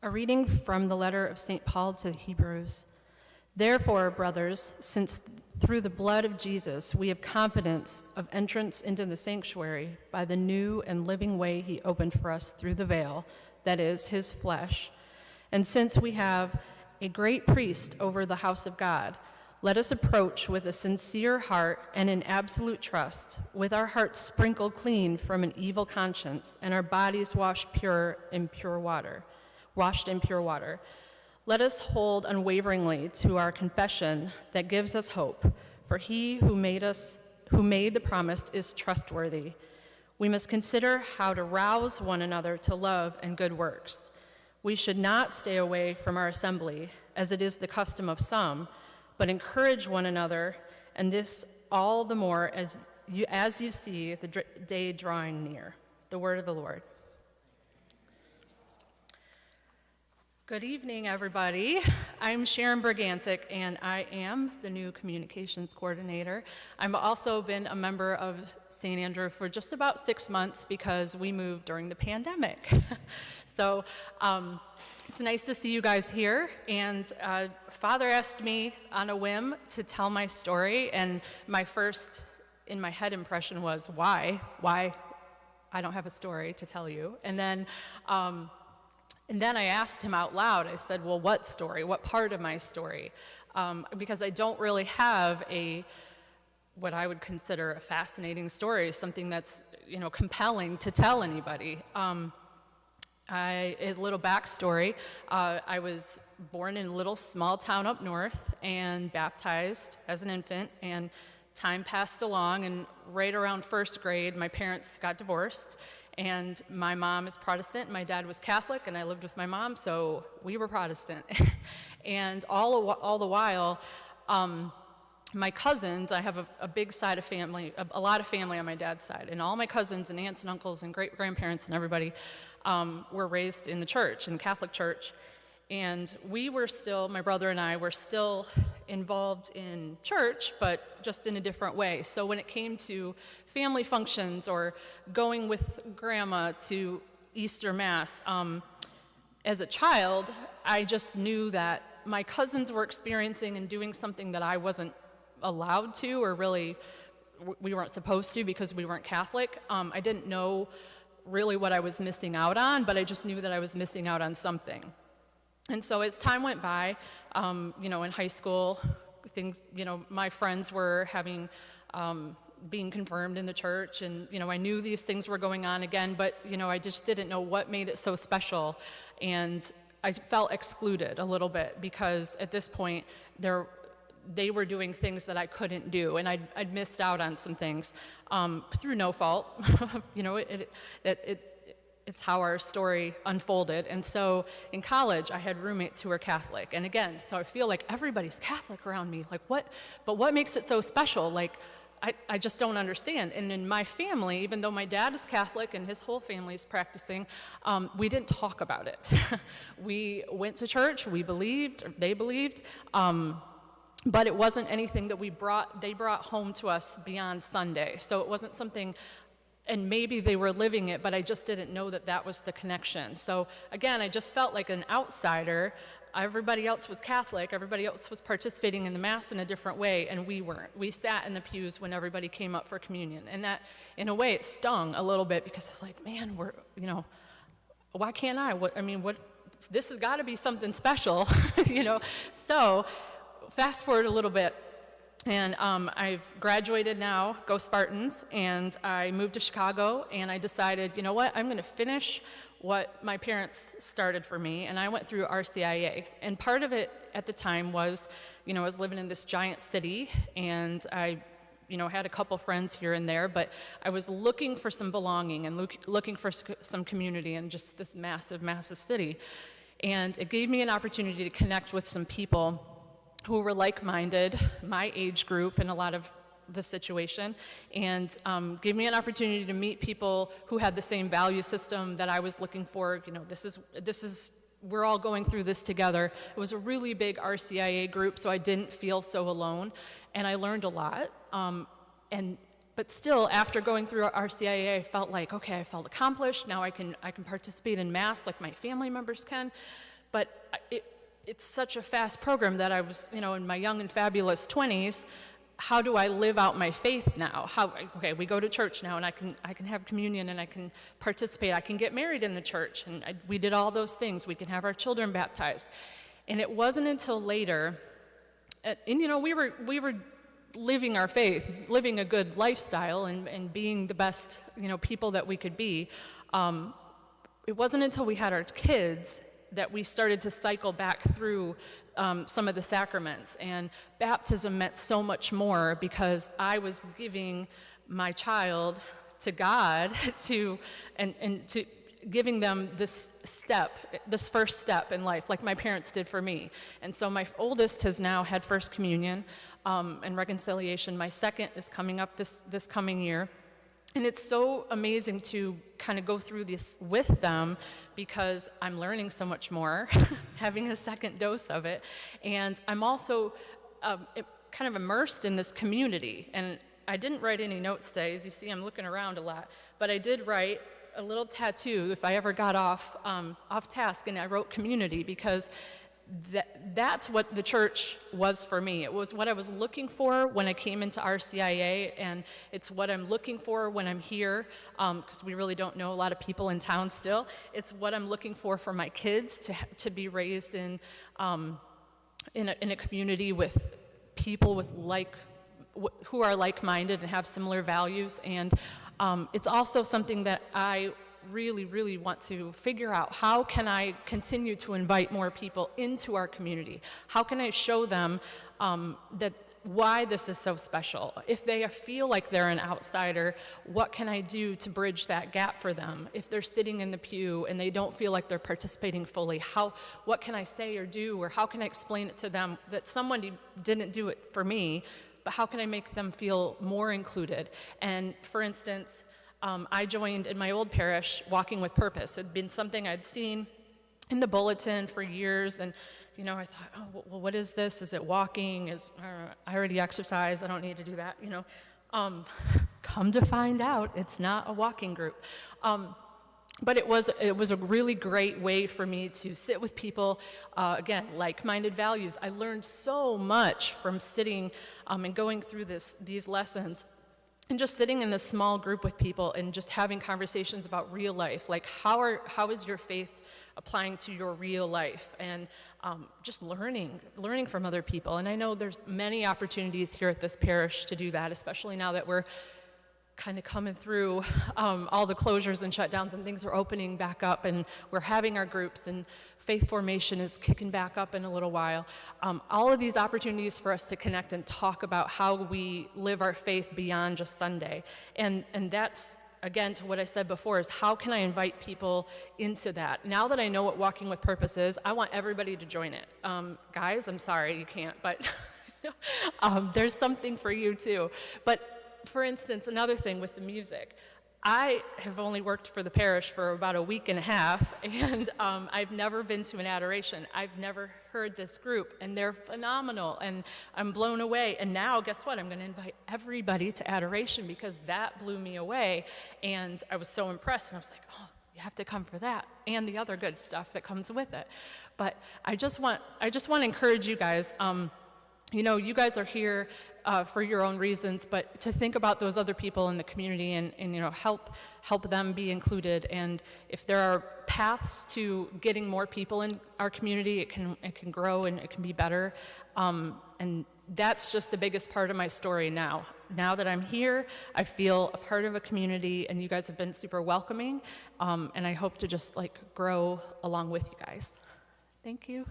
A reading from the letter of St. Paul to the Hebrews. Therefore, brothers, since through the blood of Jesus we have confidence of entrance into the sanctuary by the new and living way he opened for us through the veil, that is, his flesh, and since we have a great priest over the house of God, let us approach with a sincere heart and in absolute trust, with our hearts sprinkled clean from an evil conscience and our bodies washed in pure water. Let us hold unwaveringly to our confession that gives us hope, for he who made the promise is trustworthy. We must consider how to rouse one another to love and good works. We should not stay away from our assembly, as it is the custom of some, but encourage one another, and this all the more as you see the day drawing near. The word of the Lord. Good evening, everybody. I'm Sharyn Brigantic, and I am the new communications coordinator. I've also been a member of St. Andrew for just about 6 months because we moved during the pandemic. So it's nice to see you guys here. And Father asked me on a whim to tell my story, and my first in my head impression was, why? Why? I don't have a story to tell you. And then I asked him out loud, I said, well, what story? What part of my story? Because I don't really have what I would consider a fascinating story, something that's, compelling to tell anybody. A little backstory, I was born in a little small town up north and baptized as an infant, and time passed along, and right around first grade, my parents got divorced. And my mom is Protestant, and my dad was Catholic, and I lived with my mom, so we were Protestant. And all the while, my cousins, I have a big side of family, a lot of family on my dad's side, and all my cousins and aunts and uncles and great-grandparents and everybody were raised in the church, in the Catholic Church. And my brother and I were still involved in church, but just in a different way. So when it came to family functions or going with grandma to Easter Mass, as a child, I just knew that my cousins were experiencing and doing something that I wasn't allowed to, or really we weren't supposed to because we weren't Catholic. I didn't know really what I was missing out on, but I just knew that I was missing out on something. And so as time went by, in high school, my friends were being confirmed in the church, and, I knew these things were going on again, but, I just didn't know what made it so special, and I felt excluded a little bit because at this point, they were doing things that I couldn't do, and I'd missed out on some things through no fault. It's how our story unfolded. And so in college, I had roommates who were Catholic. And again, so I feel like everybody's Catholic around me. Like, what makes it so special? Like, I just don't understand. And in my family, even though my dad is Catholic and his whole family is practicing, we didn't talk about it. We went to church, they believed, but it wasn't anything that they brought home to us beyond Sunday. So it wasn't something. And maybe they were living it, but I just didn't know that was the connection. So again, I just felt like an outsider. Everybody else was Catholic, everybody else was participating in the Mass in a different way, and we weren't. We sat in the pews when everybody came up for communion. And that, in a way, it stung a little bit because it's like, man, why can't I? This has got to be something special, So fast forward a little bit. And I've graduated now, go Spartans, and I moved to Chicago, and I decided, you know what, I'm going to finish what my parents started for me, and I went through RCIA. And part of it at the time was, I was living in this giant city, and I, had a couple friends here and there, but I was looking for some belonging and looking for some community in just this massive, massive city. And it gave me an opportunity to connect with some people who were like-minded, my age group in a lot of the situation, and gave me an opportunity to meet people who had the same value system that I was looking for. We're all going through this together. It was a really big RCIA group, so I didn't feel so alone, and I learned a lot. But still, after going through RCIA, I felt like, okay, I felt accomplished. Now I can participate in Mass like my family members can. but it's such a fast program that I was, in my young and fabulous 20s, how do I live out my faith now? Okay, we go to church now, and I can have communion, and I can participate. I can get married in the church, and we did all those things. We can have our children baptized. And it wasn't until later, and we were living our faith, living a good lifestyle, and being the best, people that we could be. It wasn't until we had our kids that we started to cycle back through some of the sacraments. And baptism meant so much more because I was giving my child to God and to giving them this first step in life, like my parents did for me. And so my oldest has now had First Communion and reconciliation. My second is coming up this coming year. And it's so amazing to kind of go through this with them because I'm learning so much more, having a second dose of it. And I'm also kind of immersed in this community. And I didn't write any notes today. As you see, I'm looking around a lot. But I did write a little tattoo if I ever got off task, and I wrote community because that's what the church was for me. It was what I was looking for when I came into RCIA, and it's what I'm looking for when I'm here, because we really don't know a lot of people in town still. It's what I'm looking for my kids to be raised in a community with people with who are like-minded and have similar values. And it's also something that I really, really want to figure out. How can I continue to invite more people into our community? How can I show them that why this is so special? If they feel like they're an outsider, what can I do to bridge that gap for them? If they're sitting in the pew and they don't feel like they're participating fully, what can I say or do, or how can I explain it to them that somebody didn't do it for me, but how can I make them feel more included? And for instance, I joined in my old parish Walking with Purpose. It had been something I'd seen in the bulletin for years, and I thought, oh, well, what is this? Is it walking? I already exercise. I don't need to do that. Come to find out, it's not a walking group. But it was a really great way for me to sit with people, again, like-minded values. I learned so much from sitting and going through these lessons. And just sitting in this small group with people and just having conversations about real life, like how is your faith applying to your real life, and just learning from other people. And I know there's many opportunities here at this parish to do that, especially now that we're kind of coming through all the closures and shutdowns, and things are opening back up, and we're having our groups, and faith formation is kicking back up in a little while. All of these opportunities for us to connect and talk about how we live our faith beyond just Sunday. And that's, again, to what I said before, is how can I invite people into that? Now that I know what Walking with Purpose is, I want everybody to join it. Guys, I'm sorry you can't, but there's something for you too. But for instance, another thing with the music, I have only worked for the parish for about a week and a half, and I've never been to an adoration. I've never heard this group, and they're phenomenal, and I'm blown away. And now, guess what? I'm going to invite everybody to adoration because that blew me away, and I was so impressed, and I was like, oh, you have to come for that and the other good stuff that comes with it. But I just want to encourage you guys. You guys are here for your own reasons, but to think about those other people in the community and help them be included. And if there are paths to getting more people in our community, it can grow and it can be better. And that's just the biggest part of my story now. Now that I'm here, I feel a part of a community, and you guys have been super welcoming. And I hope to just grow along with you guys. Thank you.